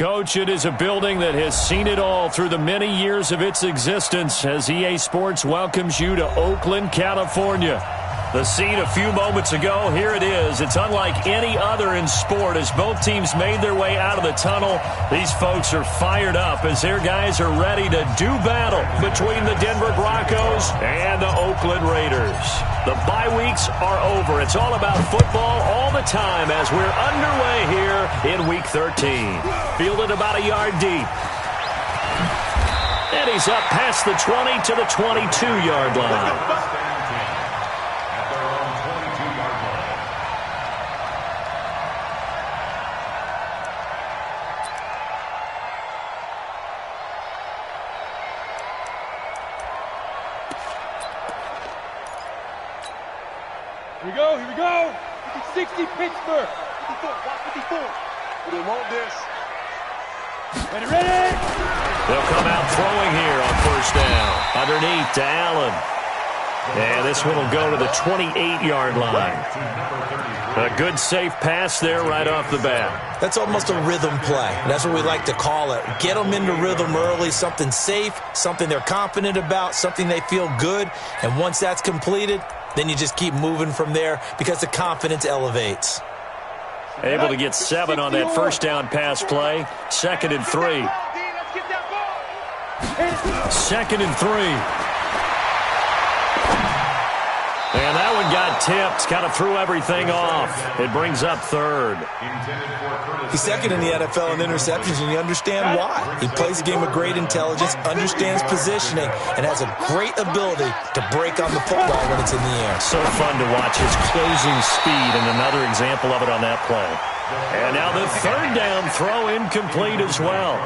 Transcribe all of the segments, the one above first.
Coach, it is a building that has seen it all through the many years of its existence as EA Sports welcomes you to Oakland, California. The scene a few moments ago, here it is. It's unlike any other in sport as both teams made their way out of the tunnel. These folks are fired up as their guys are ready to do battle between the Denver Broncos and the Oakland Raiders. The bye weeks are over. It's all about football all the time as we're underway here in Week 13. Fielded about a yard deep. And he's up past the 20 to the 22-yard line. Here we go. 60 Pittsburgh. 54, 54. They want this. Ready. They'll come out throwing here on first down. Underneath to Allen. And this one will go to the 28-yard line. A good safe pass there right off the bat. That's almost a rhythm play. That's what we like to call it. Get them into rhythm early, something safe, something they're confident about, something they feel good. And once that's completed, then you just keep moving from there because the confidence elevates. Able to get 7 on that first down pass play. 2nd and 3. 2nd and 3. And that one got tipped. Kind of threw everything off. It brings up 3rd. He's 2nd in the NFL in interceptions, and you understand why. He plays a game of great intelligence, understands positioning, and has a great ability to break on the football when it's in the air. So fun to watch his closing speed, and another example of it on that play. And now the 3rd down throw incomplete as well.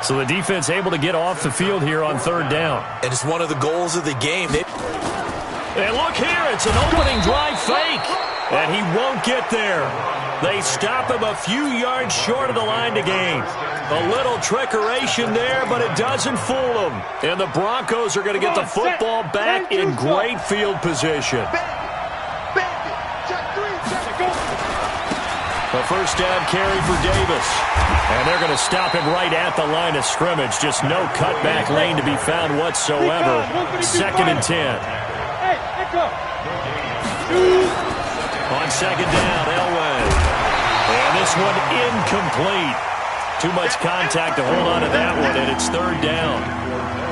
So the defense able to get off the field here on 3rd down. And it's one of the goals of the game. And look here, it's an opening drive fake. And he won't get there. They stop him a few yards short of the line to gain. A little trickeration there, but it doesn't fool them. And the Broncos are going to get the football back in great field position. A first down carry for Davis. And they're going to stop him right at the line of scrimmage. Just no cutback lane to be found whatsoever. 2nd and 10. On 2nd down, Elway. And this one incomplete. Too much contact to hold on to that one, and it's 3rd down.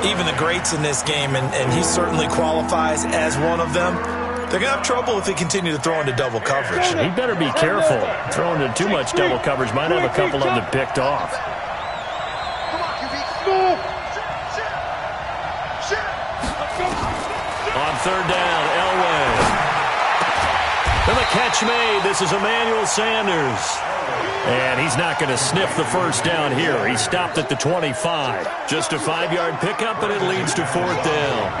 Even the greats in this game, and he certainly qualifies as one of them, they're going to have trouble if they continue to throw into double coverage. He better be careful. Throwing into too much double coverage might have a couple of them picked off. On 3rd down, Elway. And the catch made. This is Emmanuel Sanders. And he's not going to sniff the first down here. He stopped at the 25. Just a 5-yard pickup, and it leads to 4th down.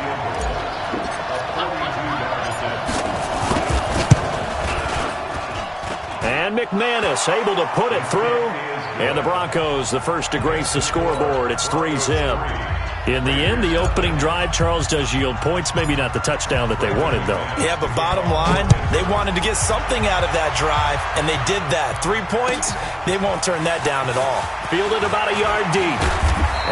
And McManus able to put it through. And the Broncos, the first to grace the scoreboard. It's 3-zip. In the end, the opening drive, Charles, does yield points. Maybe not the touchdown that they wanted, though. Yeah, but bottom line, they wanted to get something out of that drive, and they did that. 3 points, they won't turn that down at all. Fielded about a yard deep.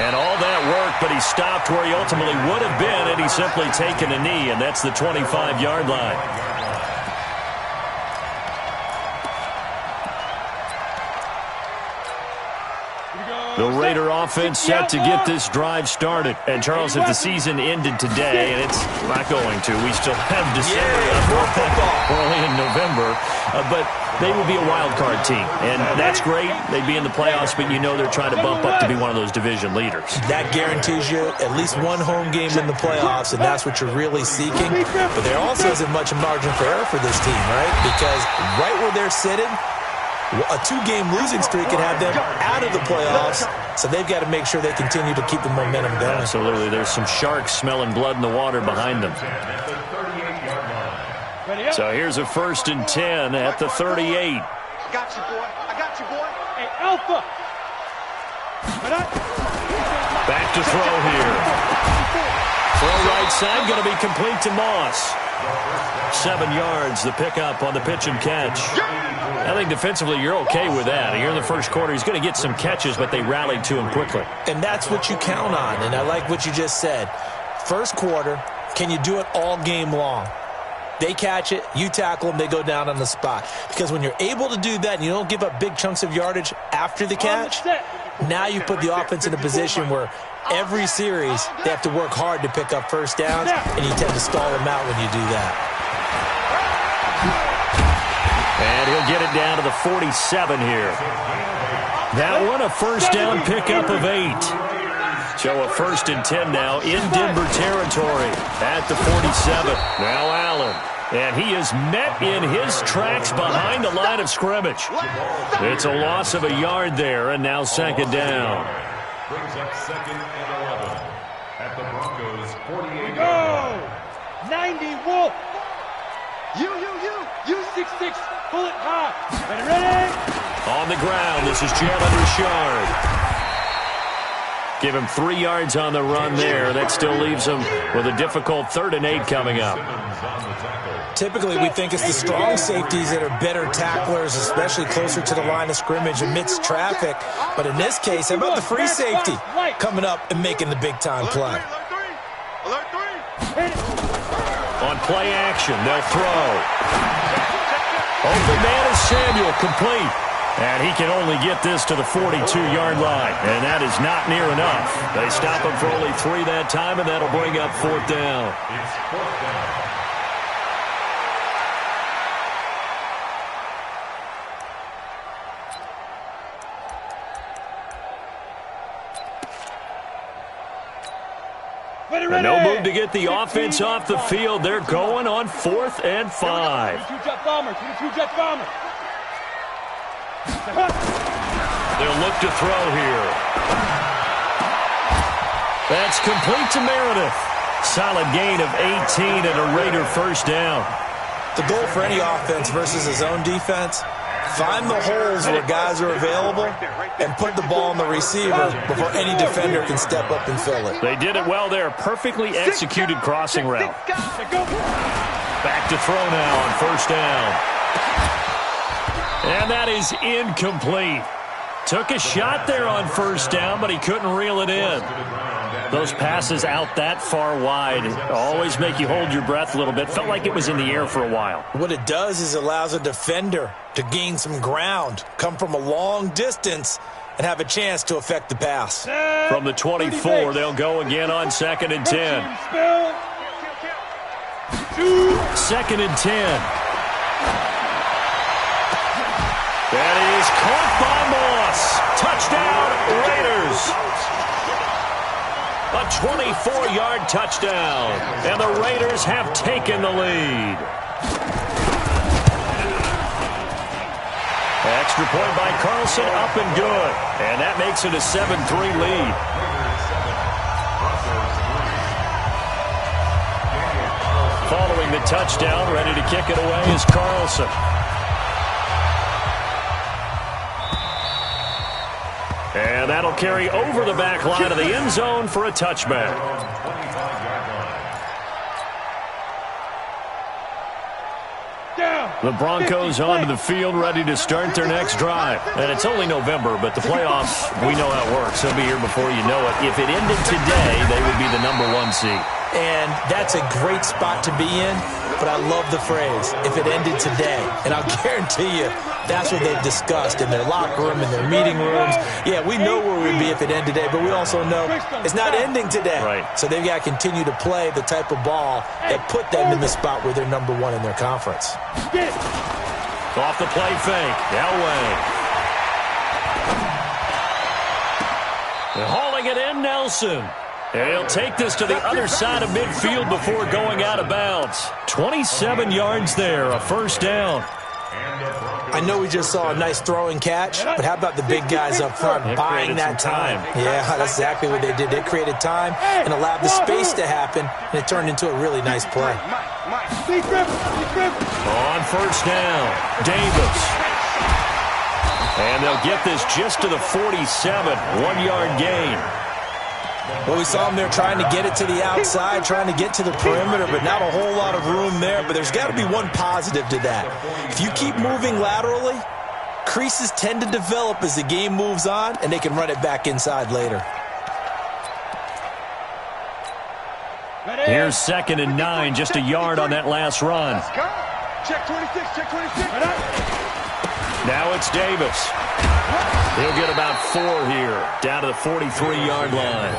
And all that work, but he stopped where he ultimately would have been, and he's simply taken a knee, and that's the 25-yard line. The Raider offense set to get this drive started. And, Charles, if the season ended today, and it's not going to, we still have December early in November, but they would be a wild card team. And that's great. They'd be in the playoffs, but you know they're trying to bump up to be one of those division leaders. That guarantees you at least one home game in the playoffs, and that's what you're really seeking. But there also isn't much margin for error for this team, right? Because right where they're sitting, a 2-game losing streak could have them out of the playoffs, so they've got to make sure they continue to keep the momentum going. Absolutely. There's some sharks smelling blood in the water behind them. So here's a 1st and 10 at the 38. I got you, boy. I got you, boy. Hey, Alpha. Back to throw here. Throw right side, going to be complete to Moss. 7 yards, the pickup on the pitch and catch. I think defensively you're okay with that. Here in the first quarter, he's going to get some catches, but they rallied to him quickly. And that's what you count on, and I like what you just said. First quarter, can you do it all game long? They catch it, you tackle them, they go down on the spot. Because when you're able to do that and you don't give up big chunks of yardage after the catch, now you put the offense in a position where every series they have to work hard to pick up first downs, and you tend to stall them out when you do that. And he'll get it down to the 47 here. That one a first down pickup of 8. So a 1st and 10 now in Denver territory at the 47. Now Allen. And he is met in his tracks behind the line of scrimmage. It's a loss of a yard there, and now 2nd down. Brings up 2nd and 11 at the Broncos 48. Go! 90 Wolf. You 6'6", pull it high. Ready? On the ground, this is Jalen Richard. Give him 3 yards on the run there. That still leaves him with a difficult 3rd and 8 coming up. Typically, we think it's the strong safeties that are better tacklers, especially closer to the line of scrimmage amidst traffic. But in this case, how about the free safety coming up and making the big-time play? On play action, they'll throw. Open man is Samuel, complete. And he can only get this to the 42-yard line. And that is not near enough. They stop him for only 3 that time, and that'll bring up 4th down. It's 4th down. And no move to get the offense off the field. They're going on 4th and 5. 22 jet bomber. They'll look to throw here. That's complete to Meredith. Solid gain of 18 and a Raider 1st down. The goal for any offense versus his own defense, find the holes where guys are available and put the ball on the receiver before any defender can step up and fill it. They did it well there. Perfectly executed crossing route. Back to throw now on 1st down. And that is incomplete. Took a shot there on 1st down, but he couldn't reel it in. Those passes out that far wide always make you hold your breath a little bit. Felt like it was in the air for a while. What it does is it allows a defender to gain some ground, come from a long distance, and have a chance to affect the pass. From the 24, they'll go again on 2nd and 10. 2nd and 10. That is caught by Moss. Touchdown, Raiders. A 24-yard touchdown. And the Raiders have taken the lead. Extra point by Carlson, up and good. And that makes it a 7-3 lead. Following the touchdown, ready to kick it away is Carlson. And that'll carry over the back line of the end zone for a touchback. The Broncos onto the field, ready to start their next drive. And it's only November, but the playoffs, we know how it works. They'll be here before you know it. If it ended today, they would be the #1 seed. And that's a great spot to be in, but I love the phrase, if it ended today. And I'll guarantee you, that's what they've discussed in their locker room, in their meeting rooms. Yeah, we know where we'd be if it ended today, but we also know it's not ending today. Right. So they've got to continue to play the type of ball that put them in the spot where they're #1 in their conference. Off the play fake, Elway. And hauling it in, Nelson. And he'll take this to the other side of midfield before going out of bounds. 27 yards there, a 1st down. I know we just saw a nice throwing catch, but how about the big guys up front buying that time? Yeah, that's exactly what they did. They created time and allowed the space to happen, and it turned into a really nice play. On 1st down, Davis. And they'll get this just to the 47, 1-yard gain. Well, we saw him there trying to get it to the outside, trying to get to the perimeter, but not a whole lot of room there. But there's got to be one positive to that. If you keep moving laterally, creases tend to develop as the game moves on, and they can run it back inside later. Here's 2nd and 9, just a yard on that last run. Check 26, check 26. Now it's Davis. He'll get about 4 here, down to the 43-yard line.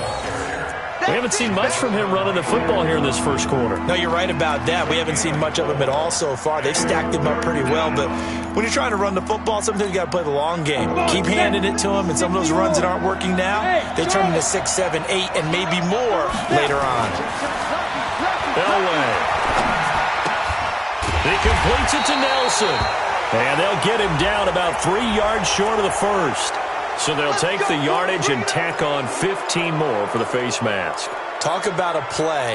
We haven't seen much from him running the football here in this first quarter. No, you're right about that. We haven't seen much of him at all so far. They've stacked him up pretty well, but when you're trying to run the football, sometimes you got to play the long game. Keep handing it to him, and some of those runs that aren't working now, they turn into 6, 7, 8, and maybe more later on. Elway. He completes it to Nelson. And they'll get him down about 3 yards short of the first. So they'll take the yardage and tack on 15 more for the face mask. Talk about a play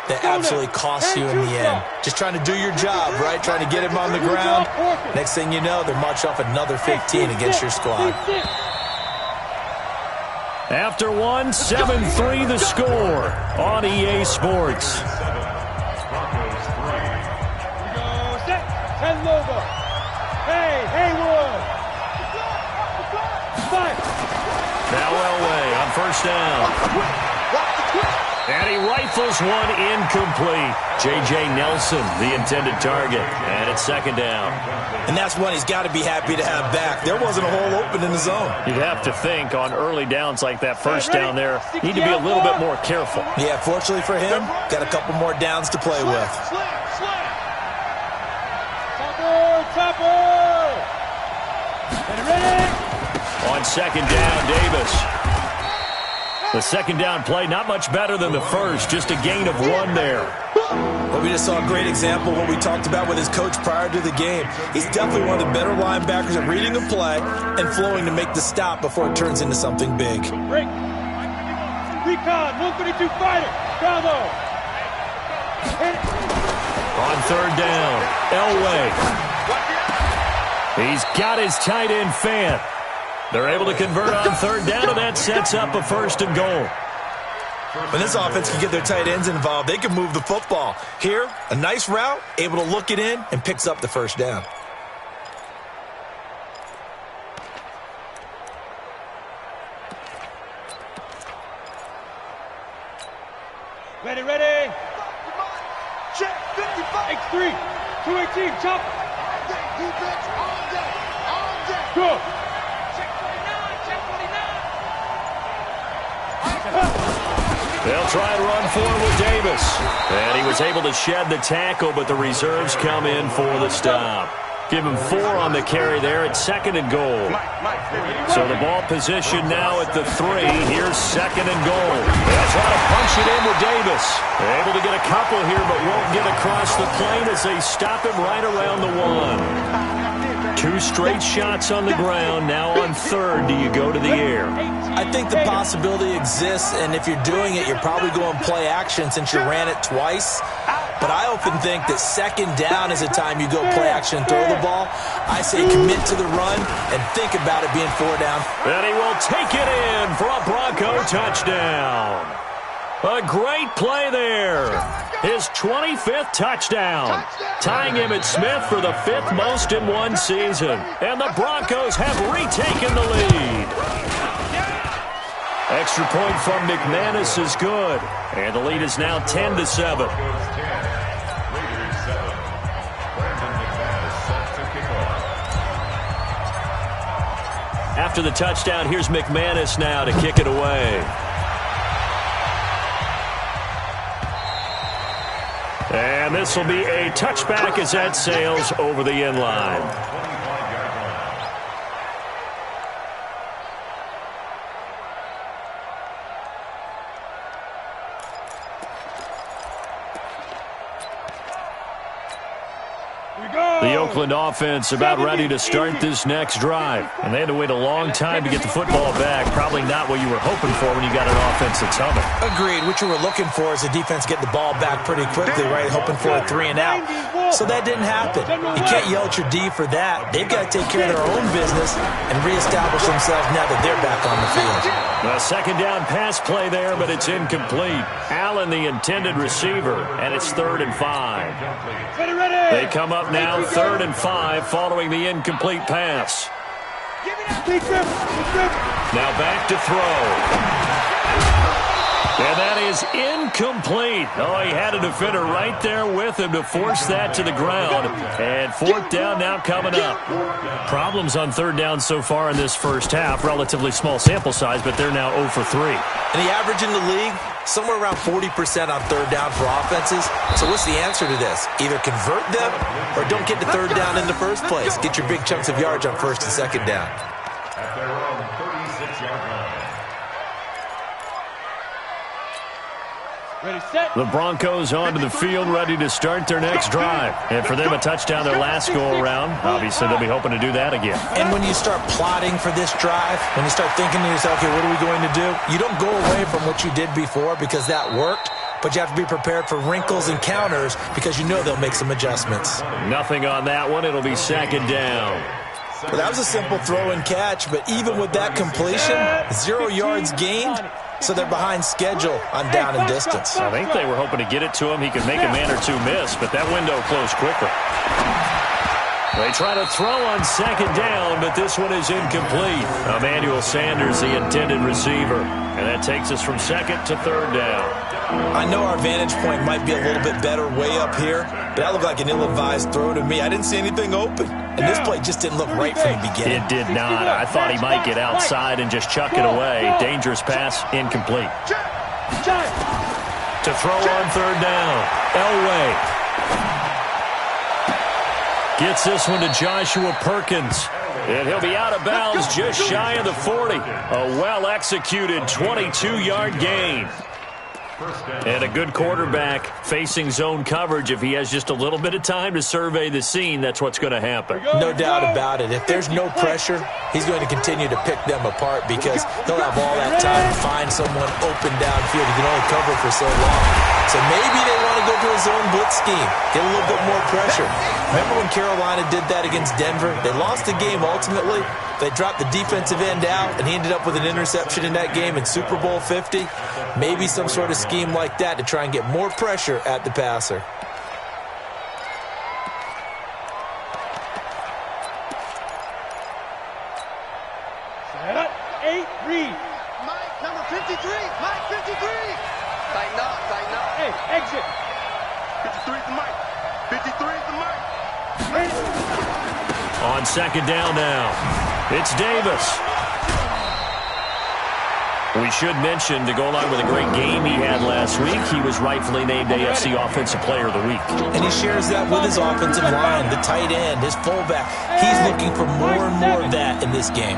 that absolutely costs you in the end. Just trying to do your job, right? Trying to get him on the ground. Next thing you know, they're march off another 15 against your squad. After one, 7-3 the score on EA Sports. Now Elway on first down. And he rifles one incomplete. J.J. Nelson, the intended target. And it's 2nd down. And that's one he's got to be happy to have back. There wasn't a hole open in the zone. You'd have to think on early downs like that first down there, you need to be a little bit more careful. Yeah, fortunately for him, got a couple more downs to play with. On 2nd down, Davis. The 2nd down play, not much better than the first, just a gain of 1 there. Well, we just saw a great example of what we talked about with his coach prior to the game. He's definitely one of the better linebackers at reading a play and flowing to make the stop before it turns into something big. Break. Recon, 132 fighter. Bravo. On 3rd down, Elway. He's got his tight end Fant. They're able to convert on 3rd down, and that sets up a 1st and goal. When this offense can get their tight ends involved, they can move the football. Here, a nice route, able to look it in, and picks up the 1st down. Ready, ready. Check 55. X3. 218. Chop. Defense all day. All day. Go. Check 49. Check 49. They'll try and run forward with Davis. And he was able to shed the tackle, but the reserves come in for the stop. Give him 4 on the carry there at 2nd and goal. So the ball position now at the 3. Here's 2nd and goal. They'll try to punch it in with Davis. They're able to get a couple here, but won't get across the plane as they stop him right around the 1. 2 straight shots on the ground. Now on 3rd, do you go to the air? I think the possibility exists, and if you're doing it, you're probably going play action since you ran it twice. But I often think that 2nd down is a time you go play action and throw the ball. I say commit to the run and think about it being 4 down. And he will take it in for a Bronco touchdown. A great play there. His 25th touchdown, tying him at Smith for the 5th most in one season. And the Broncos have retaken the lead. Extra point from McManus is good. And the lead is now 10-7. After the touchdown, here's McManus now to kick it away. And this will be a touchback as that sails over the end line. The Oakland offense about ready to start this next drive. And they had to wait a long time to get the football back. Probably not what you were hoping for when you got an offense that's humming. Agreed. What you were looking for is the defense get the ball back pretty quickly, right? Hoping for a 3 and out. So that didn't happen. You can't yell at your D for that. They've got to take care of their own business and reestablish themselves now that they're back on the field. A second down pass play there, but it's incomplete. Allen, the intended receiver, and it's 3rd and 5. They come up now 3rd and 5 following the incomplete pass. Now back to throw. And that is incomplete. Oh, he had a defender right there with him to force that to the ground. And 4th down now coming up. Problems on 3rd down so far in this first half. Relatively small sample size, but they're now 0 for 3. And the average in the league, somewhere around 40% on 3rd down for offenses. So what's the answer to this? Either convert them or don't get to 3rd down in the first place. Get your big chunks of yards on 1st and 2nd down. At their own 36-yard line. Ready, set. The Broncos onto the field, ready to start their next drive. And for them, a touchdown their last go-around. Obviously, they'll be hoping to do that again. And when you start plotting for this drive, when you start thinking to yourself, okay, what are we going to do? You don't go away from what you did before because that worked, but you have to be prepared for wrinkles and counters because you know they'll make some adjustments. Nothing on that one. It'll be 2nd down. Well, that was a simple throw and catch, but even with that completion, 0 yards gained. So they're behind schedule on down and distance. I think they were hoping to get it to him. He could make a man or two miss, but that window closed quickly. They try to throw on 2nd down, but this one is incomplete. Emmanuel Sanders, the intended receiver. And that takes us from 2nd to 3rd down. I know our vantage point might be a little bit better way up here, but that looked like an ill-advised throw to me. I didn't see anything open. And this play just didn't look right from the beginning. It did not. I thought he might get outside and just chuck it away. Dangerous pass, incomplete. To throw on 3rd down, Elway gets this one to Joshua Perkins. And he'll be out of bounds just shy of the 40. A well-executed 22-yard gain. And a good quarterback facing zone coverage. If he has just a little bit of time to survey the scene, that's what's going to happen. No doubt about it. If there's no pressure, he's going to continue to pick them apart because he'll have all that time to find someone open downfield. He can only cover for so long. So maybe they want to go to a zone blitz scheme, get a little bit more pressure. Remember when Carolina did that against Denver? They lost the game ultimately. They dropped the defensive end out, and he ended up with an interception in that game in Super Bowl 50. Maybe some sort of scheme like that to try and get more pressure at the passer. Set up. 8, read. Mike, number 53. Mike, 53. Tighten up, tighten up. Hey, exit. 53 is the Mike. 53 is the Mike. On 2nd down now, it's Davis. We should mention, to go along with a great game he had last week, he was rightfully named AFC Offensive Player of the Week. And he shares that with his offensive line, the tight end, his fullback. He's looking for more and more of that in this game.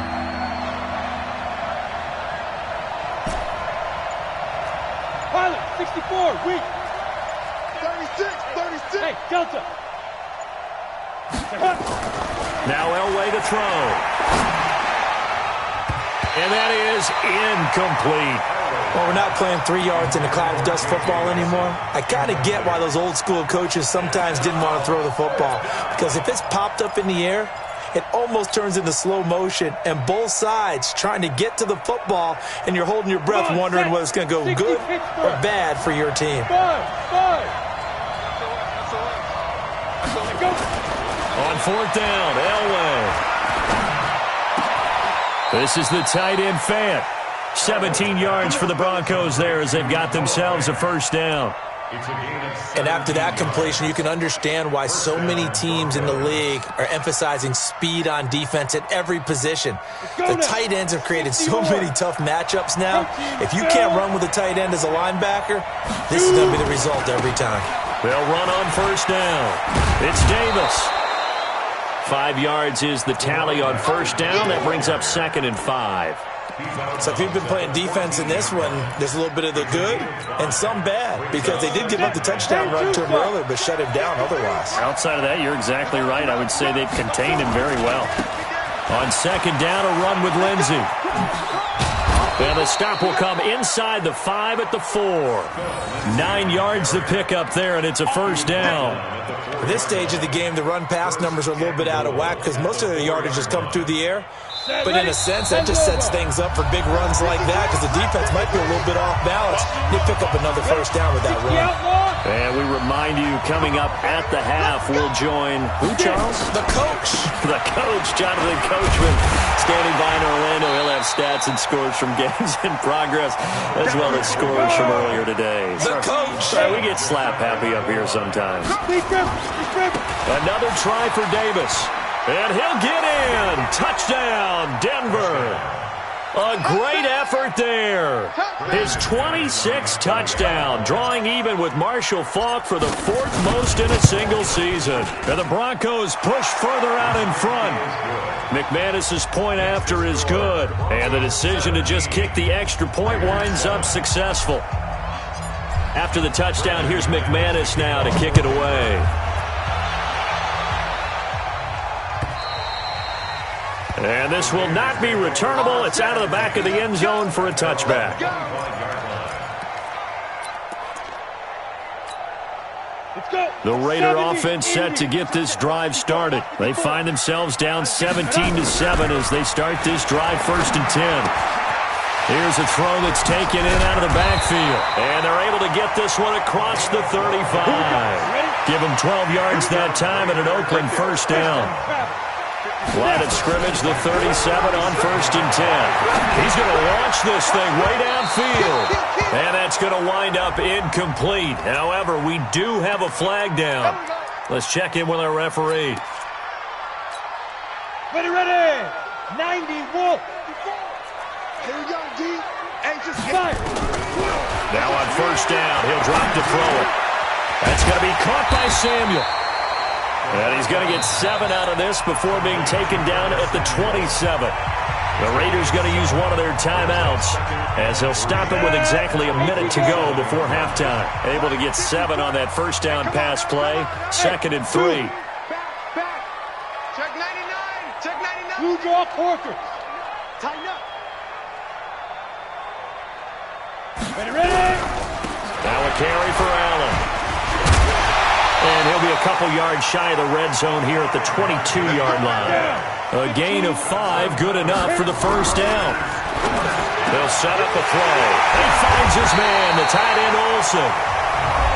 Pilot, 64, weak. 36, 36. Hey, Delta. Now Elway to throw. And that is incomplete. Well, we're not playing 3 yards in a cloud of dust football anymore. I kind of get why those old school coaches sometimes didn't want to throw the football. Because if it's popped up in the air, it almost turns into slow motion. And both sides trying to get to the football, and you're holding your breath wondering whether it's going to go good or bad for your team. On 4th down, Elway. This is the tight end Fant. 17 yards for the Broncos there as they've got themselves a 1st down. And after that completion, you can understand why so many teams in the league are emphasizing speed on defense at every position. The tight ends have created so many tough matchups now. If you can't run with a tight end as a linebacker, this is going to be the result every time. They'll run on 1st down. It's Davis. 5 yards is the tally on 1st down. That brings up 2nd and 5. So if you've been playing defense in this one, there's a little bit of the good and some bad because they did give up the touchdown run to him earlier but shut him down otherwise. Outside of that, you're exactly right. I would say they've contained him very well. On 2nd down, a run with Lindsey. And the stop will come inside the 5 at the 4. 9 yards to pick up there, and it's a first down. At this stage of the game, the run-pass numbers are a little bit out of whack because most of their yardage has come through the air. But in a sense, that just sets things up for big runs like that because the defense might be a little bit off balance. They pick up another first down with that run. And we remind you, coming up at the half, we'll join who, Charles? The coach. The coach, Jonathan Coachman, standing by in Orlando. He'll have stats and scores from games in progress, as well as scores from earlier today. The coach. We get slap happy up here sometimes. Another try for Davis. And he'll get in. Touchdown, Denver. A great effort there. His 26th touchdown, drawing even with Marshall Faulk for the 4th most in a single season. And the Broncos push further out in front. McManus's point after is good. And the decision to just kick the extra point winds up successful. After the touchdown, here's McManus now to kick it away. And this will not be returnable. It's out of the back of the end zone for a touchback. The Raider offense set to get this drive started. They find themselves down 17-7 as they start this drive 1st and 10. Here's a throw that's taken in out of the backfield. And they're able to get this one across the 35. Give them 12 yards that time and an Oakland first down. Line of scrimmage, the 37 on 1st and 10. He's going to launch this thing way downfield. And that's going to wind up incomplete. However, we do have a flag down. Let's check in with our referee. Ready. 90, Wolf. Here we go, D. Anxious. Now on 1st down, he'll drop to throw it. That's going to be caught by Samuel. And he's going to get 7 out of this before being taken down at the 27. The Raiders going to use one of their timeouts as he'll stop it with exactly a minute to go before halftime. Able to get 7 on that first down pass play. 2nd and 3. Back. Check 99. Check 99. Blue draw Corker. Tighten up. Ready. Now a carry for Allen. And he'll be a couple yards shy of the red zone here at the 22-yard line. A gain of 5, good enough for the first down. They'll set up a play. He finds his man, the tight end Olsen.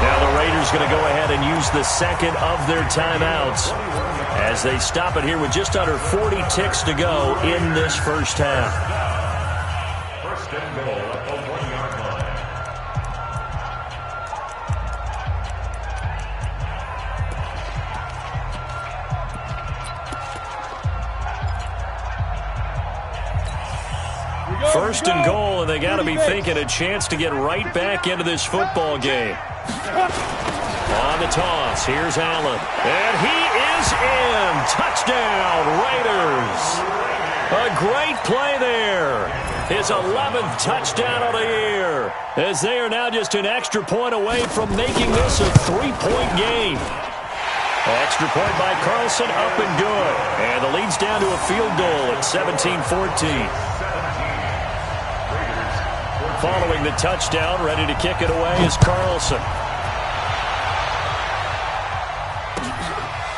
Now the Raiders going to go ahead and use the 2nd of their timeouts as they stop it here with just under 40 ticks to go in this first half. First and goal at the 1-yard line. First and goal, and they got to be thinking a chance to get right back into this football game. On the toss, here's Allen. And he is in. Touchdown, Raiders. A great play there. His 11th touchdown of the year, as they are now just an extra point away from making this a 3-point game. Extra point by Carlson, up and good. And the lead's down to a field goal at 17-14. Following the touchdown, ready to kick it away is Carlson.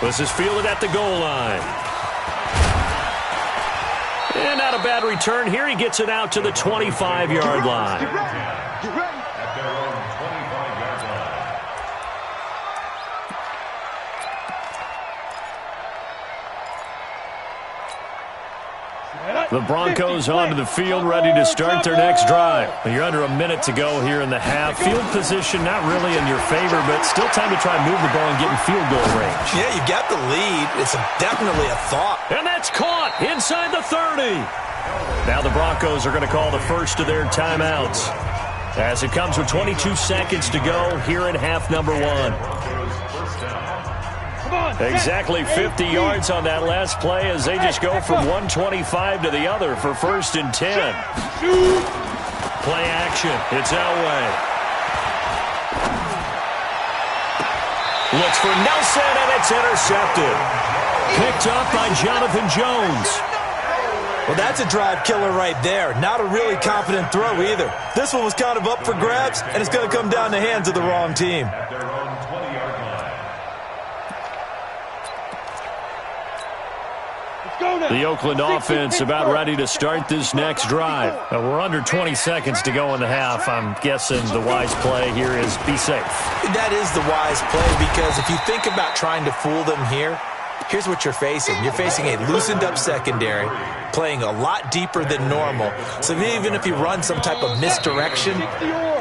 This is fielded at the goal line. And not a bad return here. He gets it out to the 25-yard line. Get ready. At their own 25-yard line. The Broncos onto the field, ready to start their next drive. You're under a minute to go here in the half. Field position not really in your favor, but still time to try and move the ball and get in field goal range. Yeah, you got the lead. It's definitely a thought. And that's caught inside the 30. Now the Broncos are going to call the first of their timeouts, as it comes with 22 seconds to go here in half number 1. Exactly 50 yards on that last play as they just go from 125 to the other for 1st and 10. Play action. It's Elway. Looks for Nelson, and it's intercepted. Picked up by Jonathan Jones. Well, that's a drive killer right there. Not a really confident throw either. This one was kind of up for grabs, and it's going to come down the hands of the wrong team. At their own 20-yard line. The Oakland offense about ready to start this next drive. We're under 20 seconds to go in the half. I'm guessing the wise play here is be safe. That is the wise play, because if you think about trying to fool them here, here's what you're facing. You're facing a loosened-up secondary, playing a lot deeper than normal. So even if you run some type of misdirection,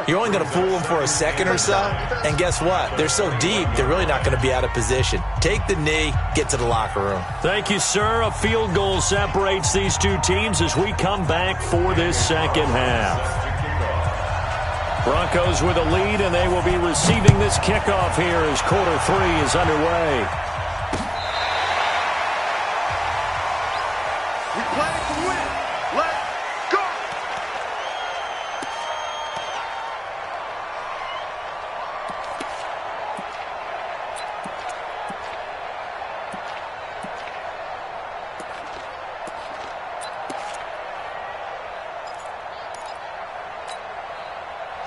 you're only going to fool them for a second or so. And guess what? They're so deep, they're really not going to be out of position. Take the knee, get to the locker room. Thank you, sir. A field goal separates these two teams as we come back for this second half. Broncos with a lead, and they will be receiving this kickoff here as quarter 3 is underway.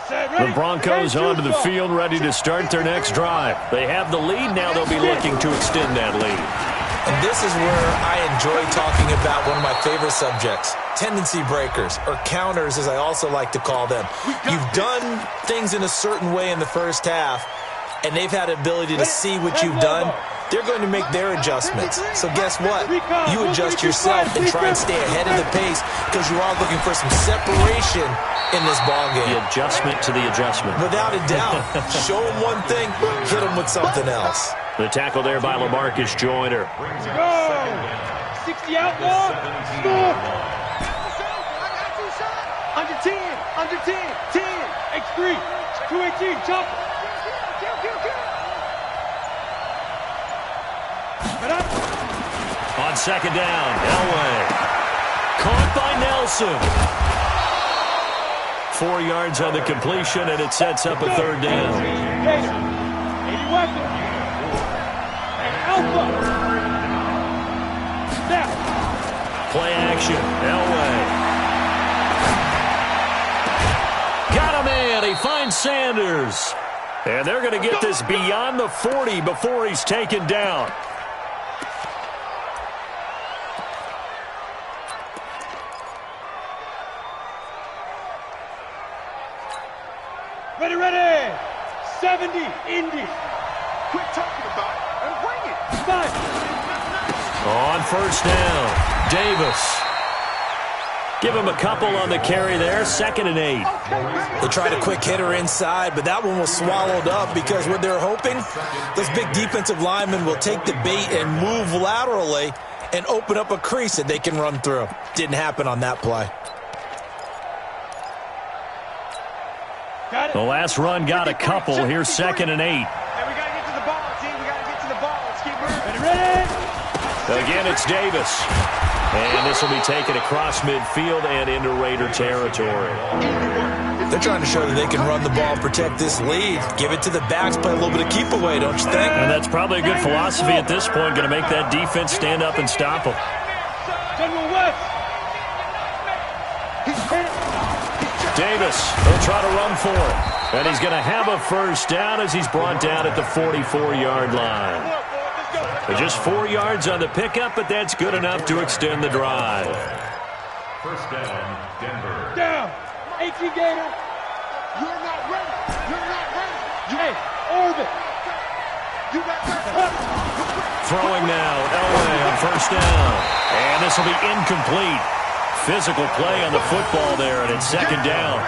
The Broncos onto the field, ready to start their next drive. They have the lead. Now they'll be looking to extend that lead. And this is where I enjoy talking about one of my favorite subjects, tendency breakers, or counters as I also like to call them. You've done things in a certain way in the first half, and they've had the ability to see what you've done. They're going to make their adjustments. So guess what? You adjust yourself and try and stay ahead of the pace, because you are looking for some separation in this ballgame. The adjustment to the adjustment. Without a doubt. Show them one thing, hit them with something else. The tackle there by LaMarcus Joyner. Go! 60 outlaw. Score! Under 10, under 10, 10. X3, 218, chop. On second down, Elway. Caught by Nelson. 4 yards on the completion, and it sets up a third down. 80 weapons. And Alpha. Snap. Play action, Elway. Got a man, he finds Sanders. And they're going to get this beyond the 40 before he's taken down. Ready, ready. 70, Indy. Quit talking about it and bring it. Five. On first down, Davis. Give him a couple on the carry there, 2nd and 8. They tried a quick hitter inside, but that one was swallowed up because what they're hoping, those big defensive linemen will take the bait and move laterally and open up a crease that they can run through. Didn't happen on that play. The last run got a couple. Here's 2nd and 8. And we got to get to the ball, team. We got to get to the ball. Let's keep moving. Ready, ready. Again, it's Davis. And this will be taken across midfield and into Raider territory. They're trying to show that they can run the ball and protect this lead. Give it to the backs, play a little bit of keep away, don't you think? And that's probably a good philosophy at this point, going to make that defense stand up and stop them. General West. Davis, he'll try to run for it. And he's going to have a first down as he's brought down at the 44-yard line. Just 4 yards on the pickup, but that's good enough to extend the drive. First down, Denver. Down. 18 Gator. You're not ready. You're not ready. Hey, orbit. You're not ready. Throwing now, Elway on first down. And this will be incomplete. Physical play on the football there, and it's 2nd down.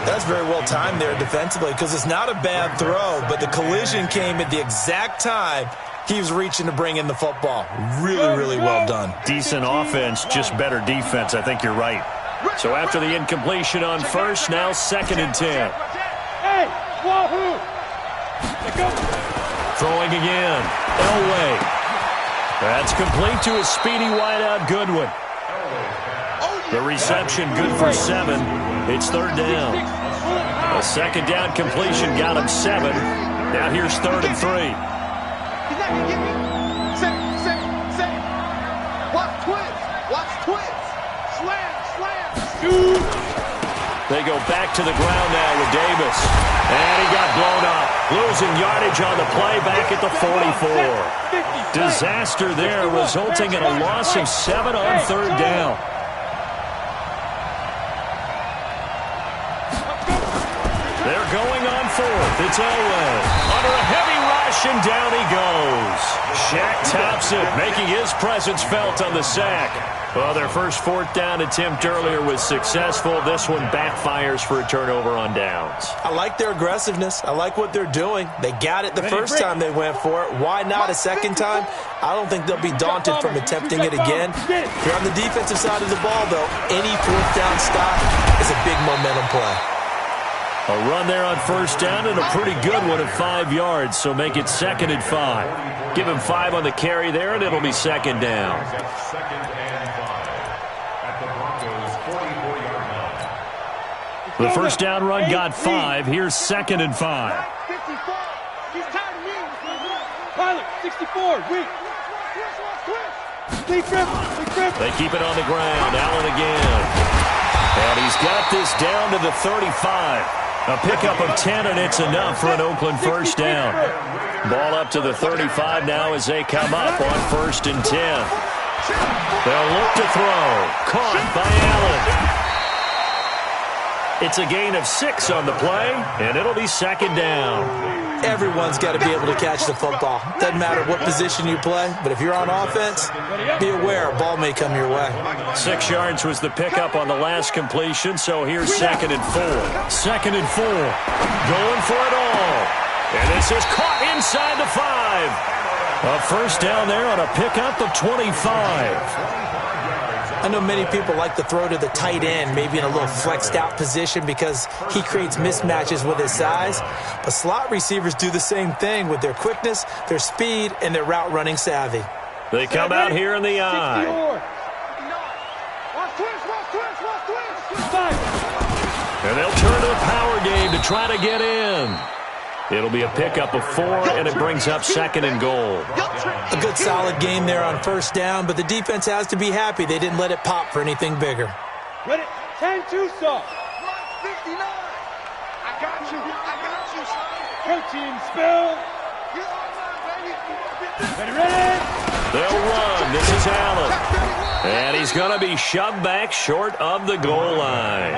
That's very well timed there defensively, because it's not a bad throw, but the collision came at the exact time he was reaching to bring in the football. Really, really well done. Decent offense, just better defense. I think you're right. So after the incompletion on first, now 2nd and 10. Hey, wahoo. Throwing again. Elway. That's complete to a speedy wideout Goodwin. The reception good for 7. It's 3rd down. A 2nd down completion got him 7. Now here's 3rd and 3. He's not going to get me. Say. Watch twins. Watch twins. They go back to the ground now with Davis. And he got blown up. Losing yardage on the play back at the 44. Disaster there, resulting in a loss of 7 on third down. They're going on fourth. It's Elway. Under a heavy rush, and down he goes. Shaq tops it, making his presence felt on the sack. Well, their first fourth down attempt earlier was successful. This one backfires for a turnover on downs. I like their aggressiveness. I like what they're doing. They got it the first time they went for it. Why not a second time? I don't think they'll be daunted from attempting it again. If you're on the defensive side of the ball, though, any fourth down stop is a big momentum play. A run there on first down and a pretty good one at 5 yards, so make it 2nd and 5. Give him 5 on the carry there, and it'll be second down. The first down run got 5. Here's 2nd and 5. 54. He's tired of me. Pilot, 64. Wait. They keep it on the ground. Allen again. And he's got this down to the 35. A pickup of 10, and it's enough for an Oakland first down. Ball up to the 35 now as they come up on 1st and 10. They'll look to throw. Caught by Allen. It's a gain of 6 on the play, and it'll be second down. Everyone's got to be able to catch the football. Doesn't matter what position you play, but if you're on offense, be aware a ball may come your way. 6 yards was the pickup on the last completion, so here's 2nd and 4. 2nd and 4. Going for it all. And this is caught inside the 5. A first down there on a pickup of 25. I know many people like to throw to the tight end, maybe in a little flexed out position because he creates mismatches with his size. But slot receivers do the same thing with their quickness, their speed, and their route running savvy. They come out here in the eye. And they'll turn to the power game to try to get in. It'll be a pickup of 4, and it brings up 2nd and goal. A good solid game there on first down, but the defense has to be happy they didn't let it pop for anything bigger. Ready? 10-2, sir. 59. I got you. Protein spill. Ready? They'll run. This is Allen. And he's going to be shoved back short of the goal line.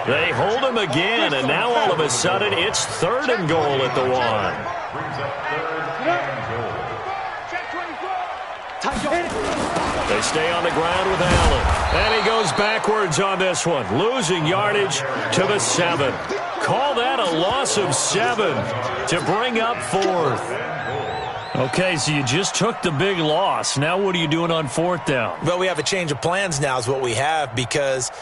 They hold him again, and now all of a sudden it's 3rd and goal at the 1. They stay on the ground with Allen. And he goes backwards on this one, losing yardage to the 7. Call that a loss of 7 to bring up 4th. Okay, so you just took the big loss. Now what are you doing on 4th down? Well, we have a change of plans now is what we have, because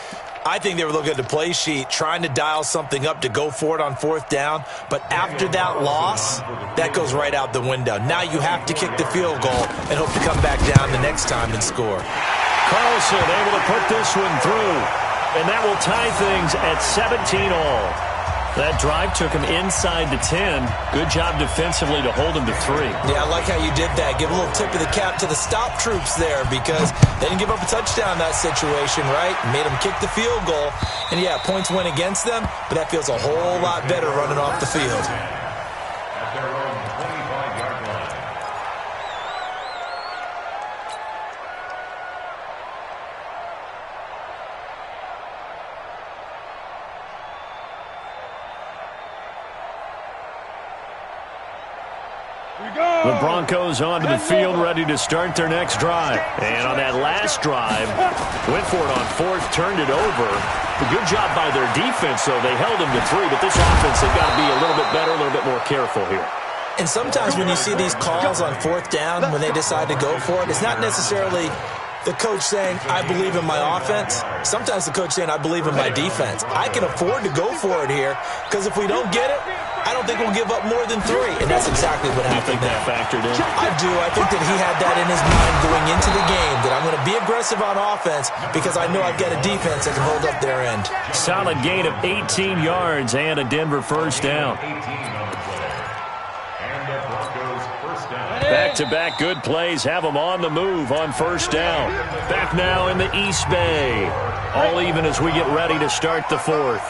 I think they were looking at the play sheet, trying to dial something up to go for it on 4th down. But after that loss, that goes right out the window. Now you have to kick the field goal and hope to come back down the next time and score. Carlson able to put this one through. And that will tie things at 17 all. That drive took him inside the 10. Good job defensively to hold him to 3. Yeah, I like how you did that. Give a little tip of the cap to the stop troops there, because they didn't give up a touchdown in that situation, right? Made them kick the field goal. And, yeah, points went against them, but that feels a whole lot better running off the field. At their own 25-yard line. The Broncos onto the field, ready to start their next drive. And on that last drive, went for it on 4th, turned it over. A good job by their defense, though. They held them to 3, but this offense, they've got to be a little bit better, a little bit more careful here. And sometimes when you see these calls on 4th down, when they decide to go for it, it's not necessarily the coach saying, I believe in my offense. Sometimes the coach saying, I believe in my defense. I can afford to go for it here, because if we don't get it, I don't think we'll give up more than 3. And that's exactly what happened. You think that factored in? I do. I think that he had that in his mind going into the game, that I'm going to be aggressive on offense because I know I've got a defense that can hold up their end. Solid gain of 18 yards and a Denver first down. Back-to-back good plays have them on the move on first down. Back now in the East Bay. All even as we get ready to start the 4th.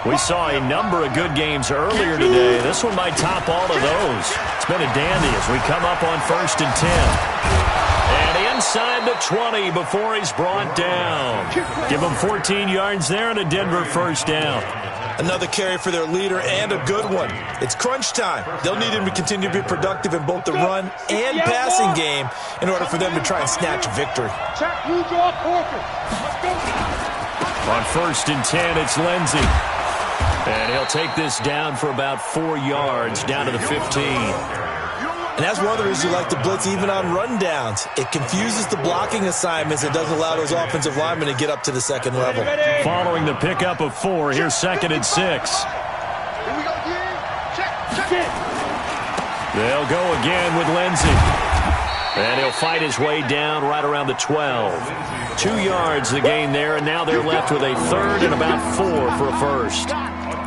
We saw a number of good games earlier today. This one might top all of those. It's been a dandy as we come up on 1st and 10. And inside the 20 before he's brought down. Give him 14 yards there and a Denver first down. Another carry for their leader and a good one. It's crunch time. They'll need him to continue to be productive in both the run and passing game in order for them to try and snatch a victory. On 1st and 10, it's Lindsey. And he'll take this down for about 4 yards, down to the 15. And that's one of the reasons you like to blitz even on rundowns. It confuses the blocking assignments. It doesn't allow those offensive linemen to get up to the second level. Following the pickup of 4, here's 2nd and 6. Here we go again. Check. They'll go again with Lindsey. And he'll fight his way down right around the 12. 2 yards the gain there, and now they're left with a 3rd and about 4 for a first.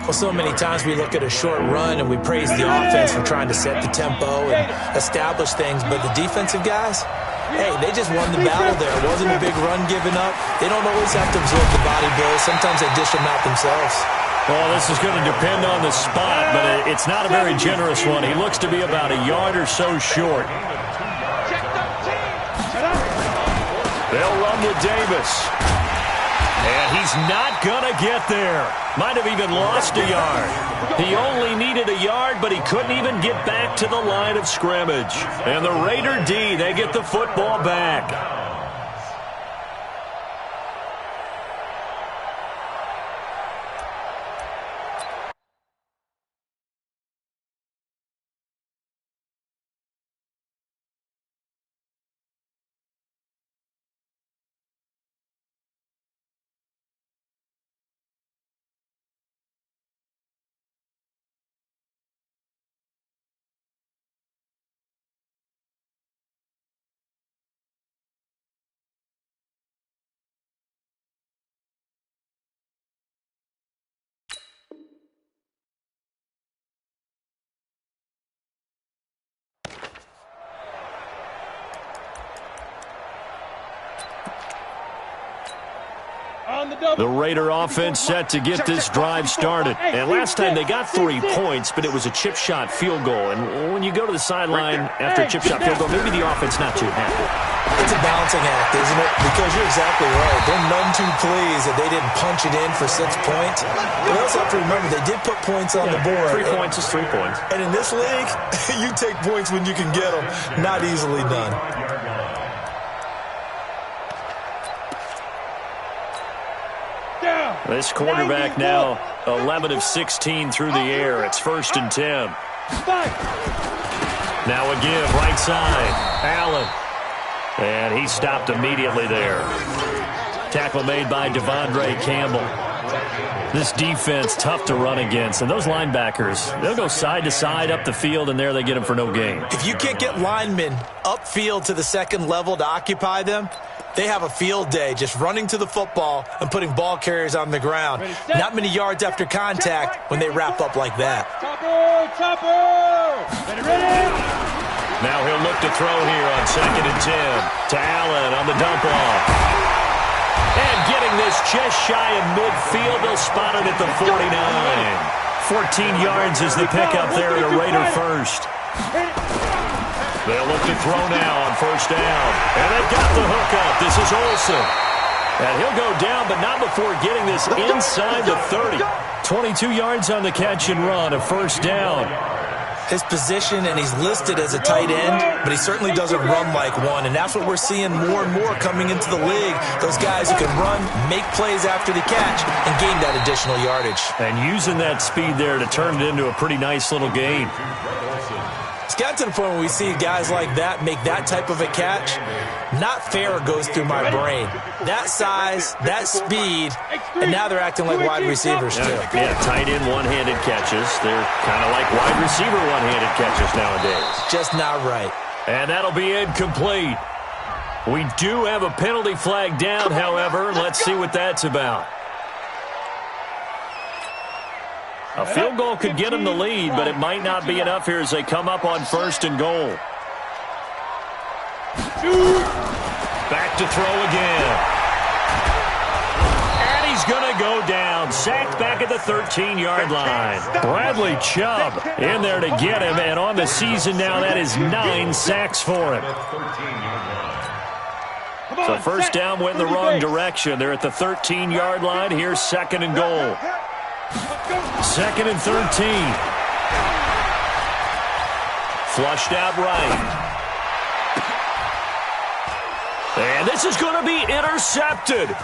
Well, so many times we look at a short run and we praise the offense for trying to set the tempo and establish things, but the defensive guys, hey, they just won the battle there. It wasn't a big run given up. They don't always have to absorb the body blows. Sometimes they dish them out themselves. Well, this is going to depend on the spot, but it's not a very generous one. He looks to be about a yard or so short. They'll run with Davis. And he's not going to get there. Might have even lost a yard. He only needed a yard, but he couldn't even get back to the line of scrimmage. And the Raider D, they get the football back. The Raider offense set to get this drive started. And last time they got 3 points, but it was a chip shot field goal. And when you go to the sideline after a chip shot field goal, maybe the offense not too happy. It's a balancing act, isn't it? Because you're exactly right. They're none too pleased that they didn't punch it in for 6 points. But also have to remember, they did put points on the board. 3 points is 3 points. And in this league, you take points when you can get them. Not easily done. This quarterback now 11 of 16 through the air. It's 1st and 10. Now a give right side. Allen. And he stopped immediately there. Tackle made by Devondre Campbell. This defense tough to run against. And those linebackers, they'll go side to side up the field, and there they get them for no gain. If you can't get linemen upfield to the second level to occupy them, they have a field day just running to the football and putting ball carriers on the ground. Not many yards after contact when they wrap up like that. Now he'll look to throw here on 2nd and 10 to Allen on the dump off. And getting this just shy of midfield, they'll spot it at the 49. 14 yards is the pickup there at a Raider first. They'll look to throw now on 1st down. And they've got the hook up. This is Olsen. And he'll go down, but not before getting this inside the 30. 22 yards on the catch and run, a 1st down. His position, and he's listed as a tight end, but he certainly doesn't run like one. And that's what we're seeing more and more coming into the league. Those guys who can run, make plays after the catch, and gain that additional yardage. And using that speed there to turn it into a pretty nice little gain. It's gotten to the point where we see guys like that make that type of a catch. Not fair goes through my brain. That size, that speed, and now they're acting like wide receivers too. Yeah, tight end one-handed catches. They're kind of like wide receiver one-handed catches nowadays. Just not right. And that'll be incomplete. We do have a penalty flag down, however. Let's see what that's about. A field goal could get them the lead, but it might not be enough here as they come up on 1st and goal. Back to throw again. And he's going to go down. sacked back at the 13-yard line. Bradley Chubb in there to get him, and on the season now, that is 9 sacks for him. So first down went in the wrong direction. They're at the 13-yard line. Here's second and goal. Second and 13. Flushed out right. And this is going to be intercepted.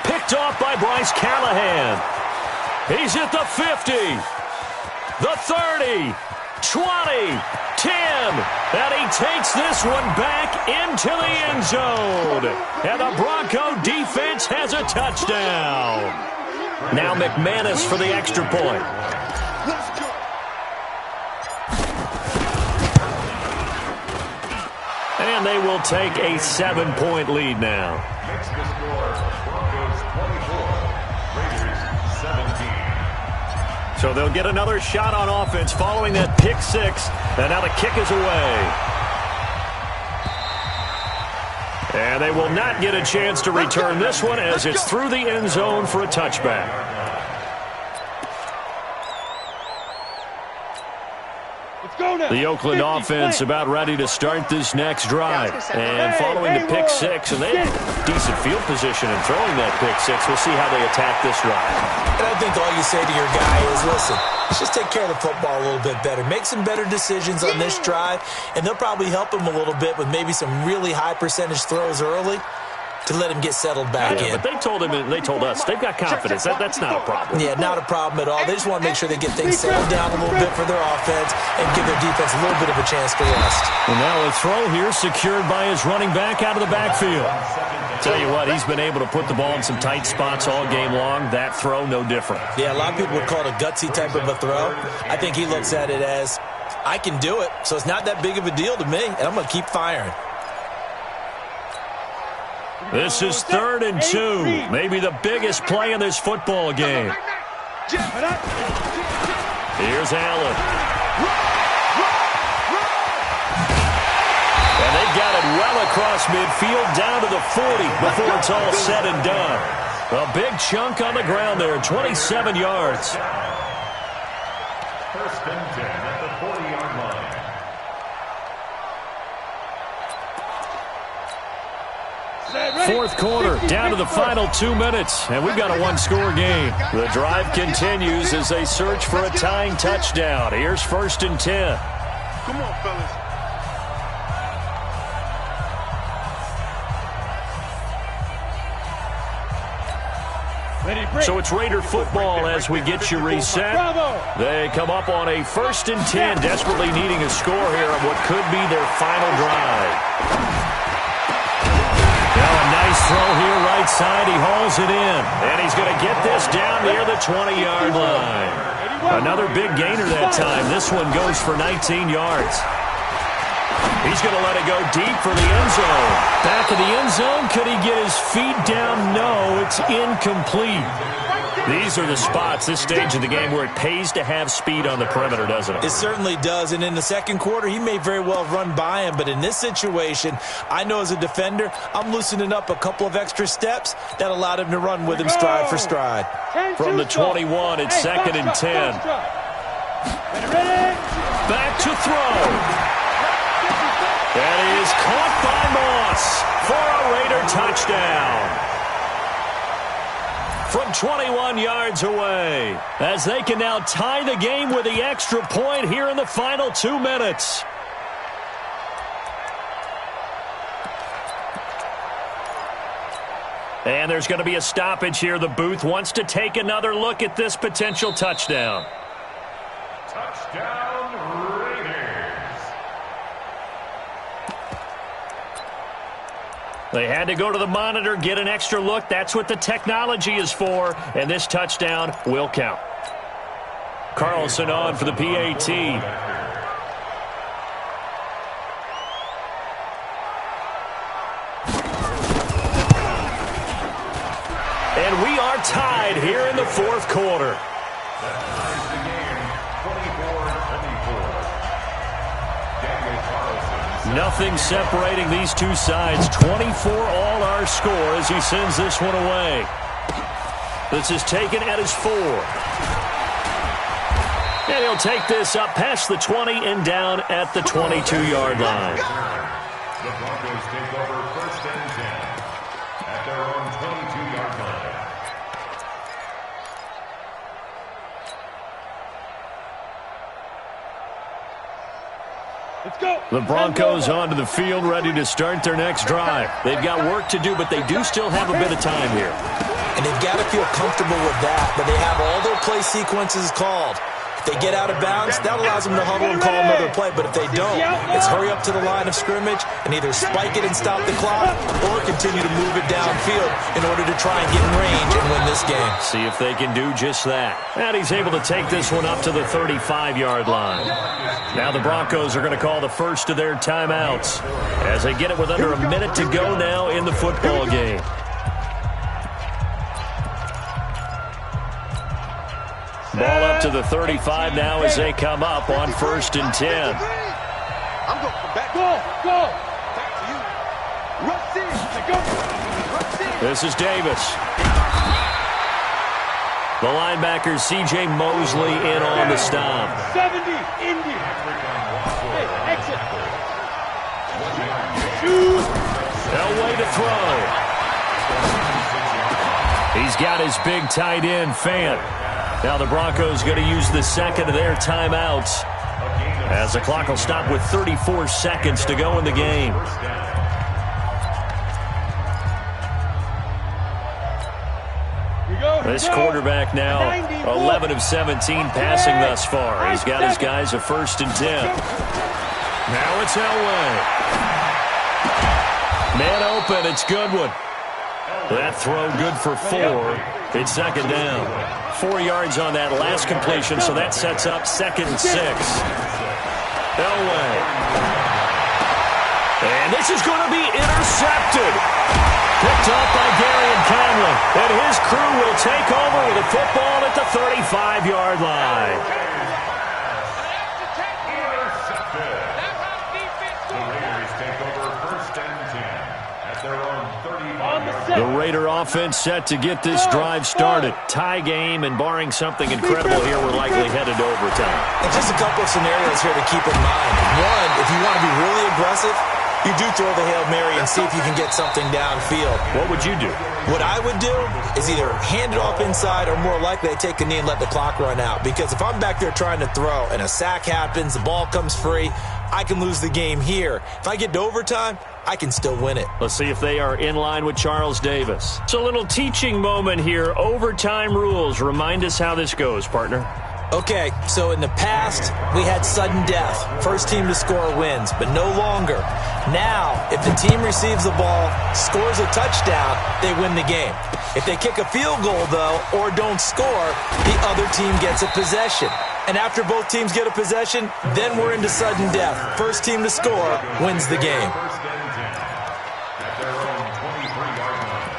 Picked off by Bryce Callahan. He's at the 50, the 30, 20, 10. And he takes this one back into the end zone. And the Bronco defense has a touchdown. Now McManus for the extra point. And they will take a 7-point lead now. Makes the score Broncos 24, Raiders 17. So they'll get another shot on offense following that pick six. And now the kick is away. And they will not get a chance to return this one as it's through the end zone for a touchback. The Oakland offense about ready to start this next drive. And following the pick six, and they have decent field position in throwing that pick six. We'll see how they attack this drive. And I think all you say to your guy is, listen, let's just take care of the football a little bit better. Make some better decisions on this drive, and they'll probably help him a little bit with maybe some really high percentage throws early to let him get settled back in. But they told us they've got confidence. That's not a problem. Yeah, not a problem at all. They just want to make sure they get things settled down a little bit for their offense and give their defense a little bit of a chance to rest. And now a throw here secured by his running back out of the backfield. Tell you what, he's been able to put the ball in some tight spots all game long. That throw, no different. Yeah, a lot of people would call it a gutsy type of a throw. I think he looks at it as, I can do it, so it's not that big of a deal to me, and I'm going to keep firing. This is 3rd and 2. Maybe the biggest play in this football game. Here's Allen. And they've got it well across midfield down to the 40 before it's all said and done. A big chunk on the ground there, 27 yards. First and 10 at the 40-yard line. Fourth quarter, down to the final 2 minutes, and we've got a one-score game. The drive continues as they search for a tying touchdown. Here's 1st and 10. Come on, fellas. So it's Raider football as we get you reset. They come up on a 1st and 10, desperately needing a score here on what could be their final drive. Now a nice throw here right side. He hauls it in. And he's going to get this down near the 20-yard line. Another big gainer that time. This one goes for 19 yards. He's going to let it go deep for the end zone. Back of the end zone. Could he get his feet down? No, it's incomplete. These are the spots, this stage of the game, where it pays to have speed on the perimeter, doesn't it? It certainly does, and in the second quarter, he may very well run by him, but in this situation, I know as a defender, I'm loosening up a couple of extra steps that allowed him to run with him stride for stride. From the 21, it's 2nd and 10. Back to throw. That is caught by Moss for a Raider touchdown. From 21 yards away, as they can now tie the game with the extra point here in the final 2 minutes. And there's going to be a stoppage here. The booth wants to take another look at this potential touchdown. Touchdown, Raiders. They had to go to the monitor, get an extra look. That's what the technology is for, and this touchdown will count. Carlson on for the PAT. And we are tied here in the fourth quarter. That ties the game 24-24. Daniel Carlson. Nothing separating these two sides. 24 all our score as he sends this one away. This is taken at his 4. And he'll take this up past the 20 and down at the 22-yard line. The Broncos take over 1st and 10 at their own 22-yard line. Let's go. The Broncos onto the field, ready to start their next drive. They've got work to do, but they do still have a bit of time here. And they've got to feel comfortable with that, but they have all their play sequences called. If they get out of bounds, that allows them to huddle and call another play. But if they don't, it's hurry up to the line of scrimmage and either spike it and stop the clock or continue to move it downfield in order to try and get in range and win this game. See if they can do just that. And he's able to take this one up to the 35-yard line. Now the Broncos are going to call the first of their timeouts as they get it with under a minute to go now in the football game. Ball up to the 35 now as they come up on 1st and 10. I'm going back. Go. Back to you. Rush in. Go. Rush in. This is Davis. The linebacker, C.J. Mosley, in on the stop. 70, Indy. Hey, exit. Shoot. Elway to throw. He's got his big tight end, Fant. Now the Broncos going to use the second of their timeouts as the clock will stop with 34 seconds to go in the game. This quarterback now 11 of 17 passing thus far. He's got his guys a 1st and 10. Now it's Elway. Man open, it's Goodwin. That throw good for 4. It's 2nd down. 4 yards on that last completion, so that sets up 2nd and 6. Elway. And this is going to be intercepted. Picked off by Darian Conley. And his crew will take over with the football at the 35-yard line. The Raiders take over 1st and 10 at their own 35-yard The Raider offense set to get this drive started. Tie game, and barring something incredible here, we're likely headed to overtime. And just a couple of scenarios here to keep in mind. One, if you want to be really aggressive, you do throw the Hail Mary and see if you can get something downfield. What would you do? What I would do is either hand it off inside or more likely I take a knee and let the clock run out. Because if I'm back there trying to throw and a sack happens, the ball comes free, I can lose the game here. If I get to overtime, I can still win it. Let's see if they are in line with Charles Davis. It's a little teaching moment here. Overtime rules. Remind us how this goes, partner. Okay, so in the past, we had sudden death. First team to score wins, but no longer. Now, if the team receives the ball, scores a touchdown, they win the game. If they kick a field goal, though, or don't score, the other team gets a possession. And after both teams get a possession, then we're into sudden death. First team to score wins the game. 1st and 10 at their own 23-yard line.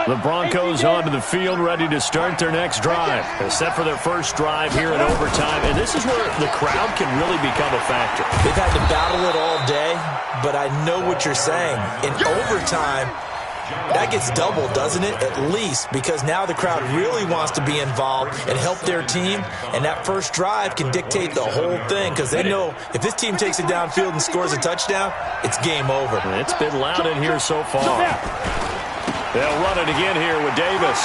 The Broncos onto the field, ready to start their next drive. They're set for their first drive here in overtime, and this is where the crowd can really become a factor. They've had to battle it all day, but I know what you're saying. In overtime, that gets doubled, doesn't it? At least, because now the crowd really wants to be involved and help their team, and that first drive can dictate the whole thing because they know if this team takes it downfield and scores a touchdown, it's game over. It's been loud in here so far. They'll run it again here with Davis.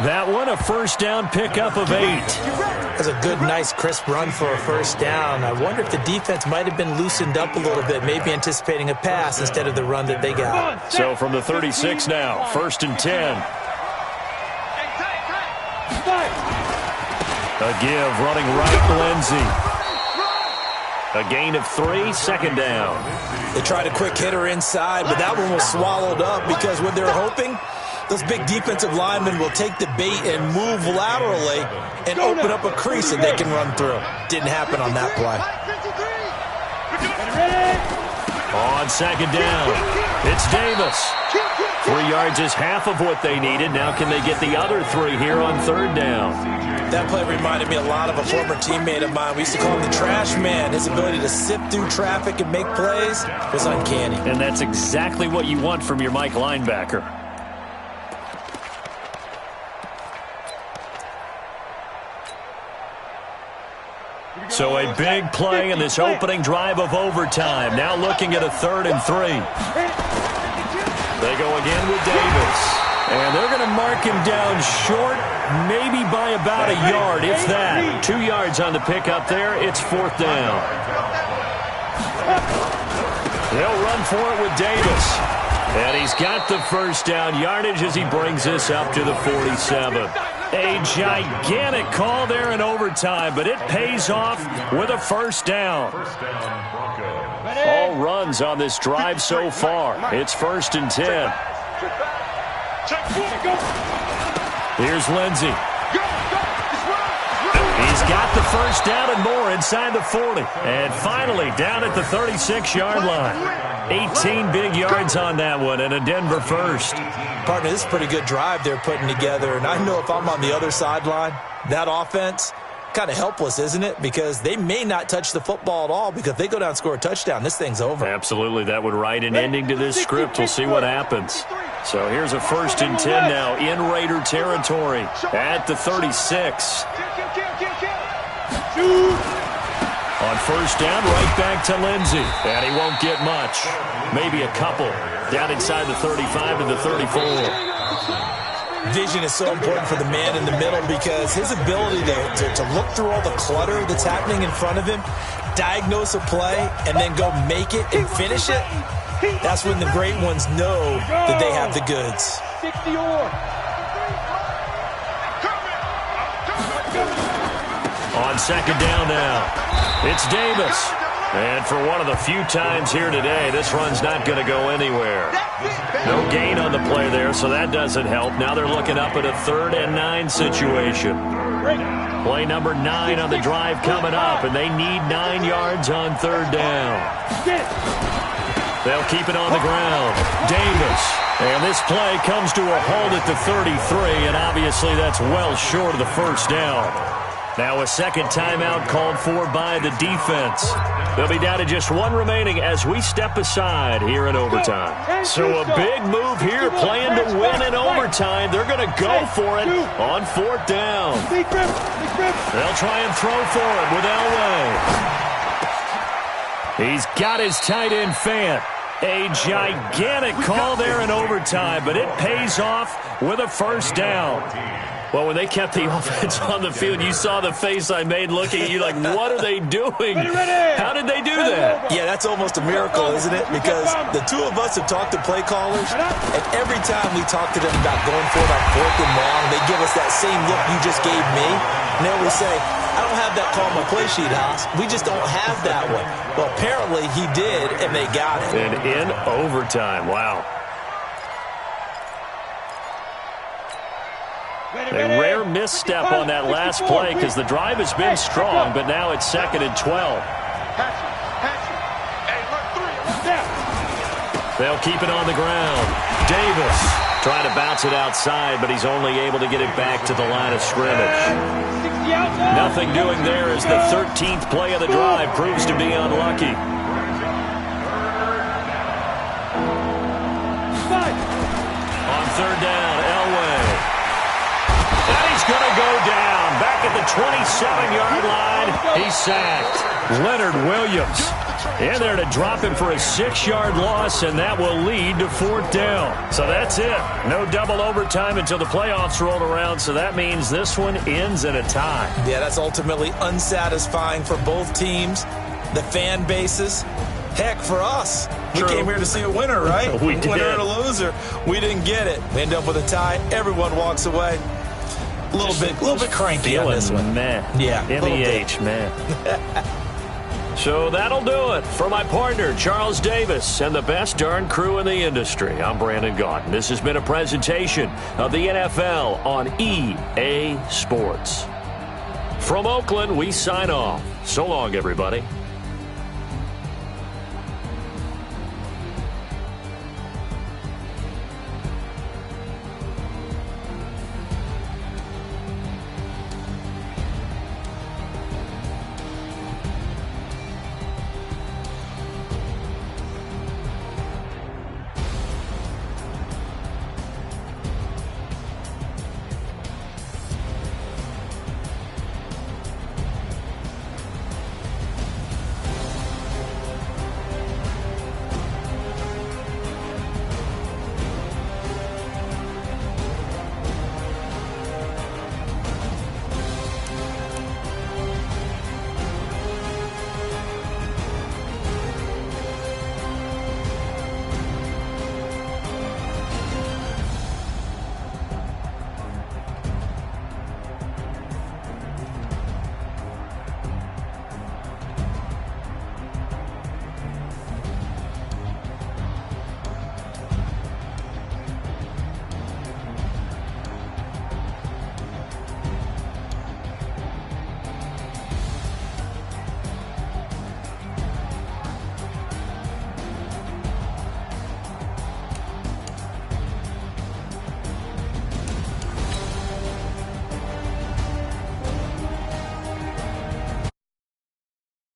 That one, a first down pickup of 8. That's a good, nice, crisp run for a first down. I wonder if the defense might have been loosened up a little bit, maybe anticipating a pass instead of the run that they got. So from the 36 now, 1st and 10. A give, running right, Lindsey. A gain of 3, 2nd down. They tried a quick hitter inside, but that one was swallowed up because what they're hoping, those big defensive linemen will take the bait and move laterally and open up a crease that they can run through. Didn't happen on that play. On 2nd down, it's Davis. 3 yards is half of what they needed. Now can they get the other 3 here on 3rd down? That play reminded me a lot of a former teammate of mine. We used to call him the trash man. His ability to sift through traffic and make plays was uncanny. And that's exactly what you want from your Mike linebacker. So a big play in this opening drive of overtime. Now looking at a 3rd and 3. They go again with Davis. And they're going to mark him down short, maybe by about a yard, if that. 2 yards on the pickup there. It's 4th down. They'll run for it with Davis. And he's got the first down yardage as he brings this up to the 47. A gigantic call there in overtime, but it pays off with a first down. All runs on this drive so far. It's 1st and 10. Here's Lindsey. He's got the first down and more inside the 40. And finally down at the 36-yard line. 18 big yards on that one and a Denver first. Partner, this is a pretty good drive they're putting together. And I know if I'm on the other sideline, that offense, kind of helpless, isn't it? Because they may not touch the football at all, because if they go down and score a touchdown, this thing's over. Absolutely. That would write an ending to this script. We'll see what happens. So here's a 1st and 10 now in Raider territory at the 36. On first down, right back to Lindsey. And he won't get much. Maybe a couple. Down inside the 35 to the 34. Vision is so important for the man in the middle, because his ability to look through all the clutter that's happening in front of him, diagnose a play, and then go make it and finish it, that's when the great ones know that they have the goods. 60-or. On second down now, it's Davis. And for one of the few times here today, this run's not going to go anywhere. No gain on the play there, so that doesn't help. Now they're looking up at a 3rd and 9 situation. Play number 9 on the drive coming up, and they need 9 yards on 3rd down. They'll keep it on the ground. Davis. And this play comes to a halt at the 33, and obviously that's well short of the first down. Now a second timeout called for by the defense. They'll be down to just 1 remaining as we step aside here in overtime. So a big move here, playing to win in overtime. They're going to go for it on 4th down. They'll try and throw for it with Elway. He's got his tight end Fant. A gigantic call there in overtime, but it pays off with a first down. Well, when they kept the offense on the field, you saw the face I made looking at you like, what are they doing? How did they do that? Yeah, that's almost a miracle, isn't it? Because the two of us have talked to play callers, and every time we talk to them about going for it on 4th and long, they give us that same look you just gave me. And they always say, I don't have that call on my play sheet, Haas. We just don't have that one. Well, apparently he did, and they got it. And in overtime, wow. A rare misstep on that last play because the drive has been strong, but now it's 2nd and 12. They'll keep it on the ground. Davis trying to bounce it outside, but he's only able to get it back to the line of scrimmage. Nothing doing there as the 13th play of the drive proves to be unlucky. On 3rd down, Elway. And he's going to go down. Back at the 27-yard line, he's sacked. Leonard Williams in there to drop him for a 6-yard loss, and that will lead to 4th down. So that's it. No double overtime until the playoffs roll around, so that means this one ends in a tie. Yeah, that's ultimately unsatisfying for both teams, the fan bases. Heck, for us. We came here to see a winner, right? We did. Winner and a loser. We didn't get it. We end up with a tie. Everyone walks away. A little bit cranky on this one. Man. Yeah. MEH, man. So that'll do it for my partner, Charles Davis, and the best darn crew in the industry. I'm Brandon Gaudin. This has been a presentation of the NFL on EA Sports. From Oakland, we sign off. So long, everybody.